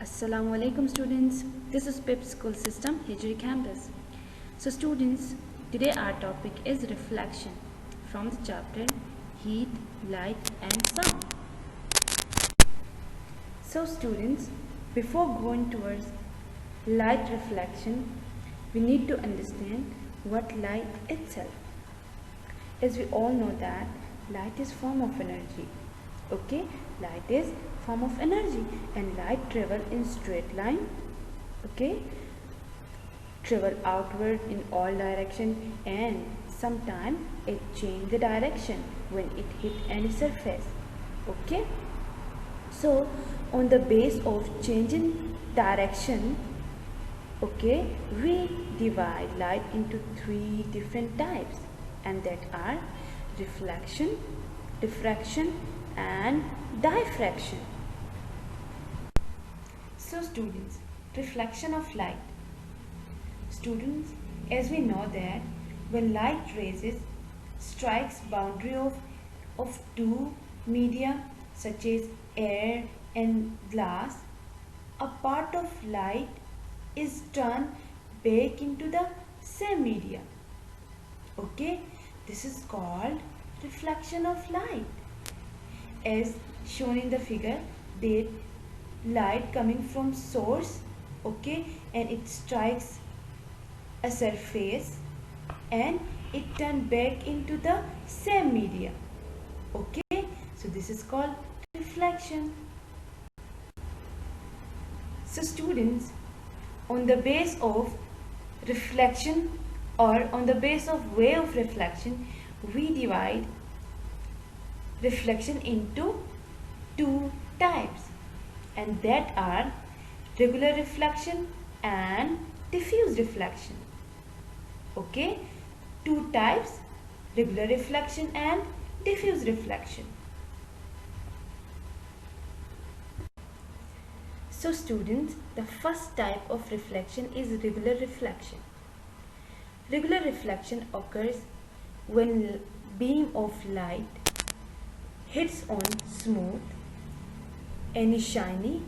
Assalamu alaikum students. This is PIP School System Hijri Campus. So students, today our topic is reflection from the chapter Heat, Light and Sound. So students, before going towards light reflection, we need to understand what light itself. As we all know that light is form of energy. Okay, light is form of energy and light travel in straight line. Okay, travel outward in all direction and sometimes it change the direction when it hit any surface. Okay, so on the base of changing direction, okay, we divide light into three different types, and that are reflection, diffraction and diffraction. So students, reflection of light. Students, as we know that when light rays strikes boundary of two media such as air and glass, a part of light is turned back into the same media. Okay, this is called reflection of light. As shown in the figure, that light coming from source, okay, and it strikes a surface and it turns back into the same media. Okay, so this is called reflection. So students, on the base of reflection or on the base of way of reflection, we divide reflection into two types, and that are regular reflection and diffuse reflection. Okay, two types, regular reflection and diffuse reflection. So students, the first type of reflection is regular reflection. Regular reflection occurs when beam of light hits on smooth, any shiny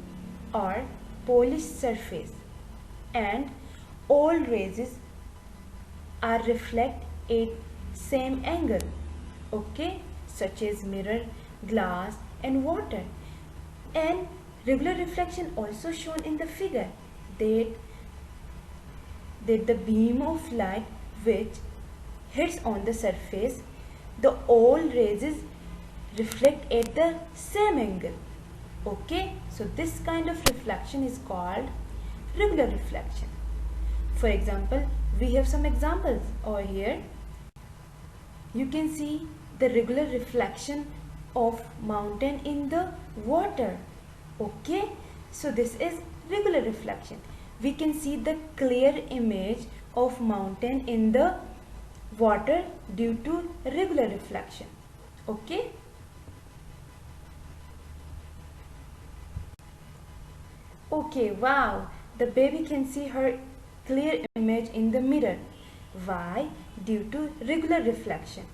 or polished surface, and all rays are reflect at same angle, okay, such as mirror, glass and water. And regular reflection also shown in the figure, that the beam of light which hits on the surface, the all rays reflect at the same angle. Okay, so this kind of reflection is called regular reflection. For example, we have some examples over here. You can see the regular reflection of mountain in the water. Okay, so this is regular reflection. We can see the clear image of mountain in the water due to regular reflection. Okay. Okay, wow, the baby can see her clear image in the mirror. Why? Due to regular reflection.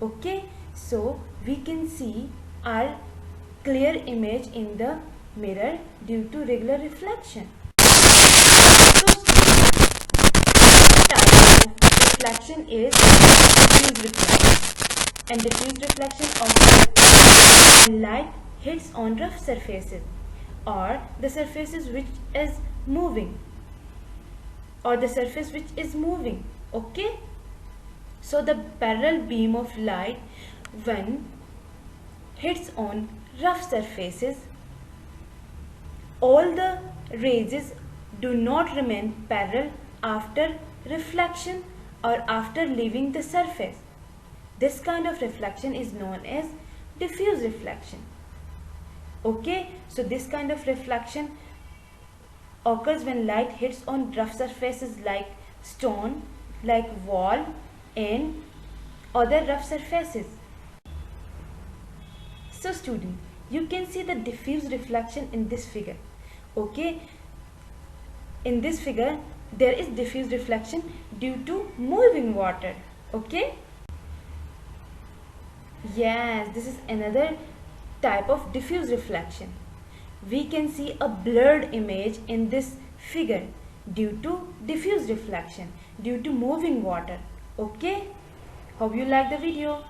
Okay, so we can see our clear image in the mirror due to regular reflection. So type of reflection is diffuse reflection, and diffuse reflection occurs when light hits on rough surfaces or the surfaces which is moving, or the surface which is moving. Okay, so the parallel beam of light when hits on rough surfaces, all the rays do not remain parallel after reflection or after leaving the surface. This kind of reflection is known as diffuse reflection. Okay, so this kind of reflection occurs when light hits on rough surfaces like stone, like wall and other rough surfaces. So student, you can see the diffuse reflection in this figure. Okay, in this figure there is diffuse reflection due to moving water. Okay, yes, this is another type of diffuse reflection. we can see a blurred image in this figure due to diffuse reflection, due to moving water. Okay, hope you like the video.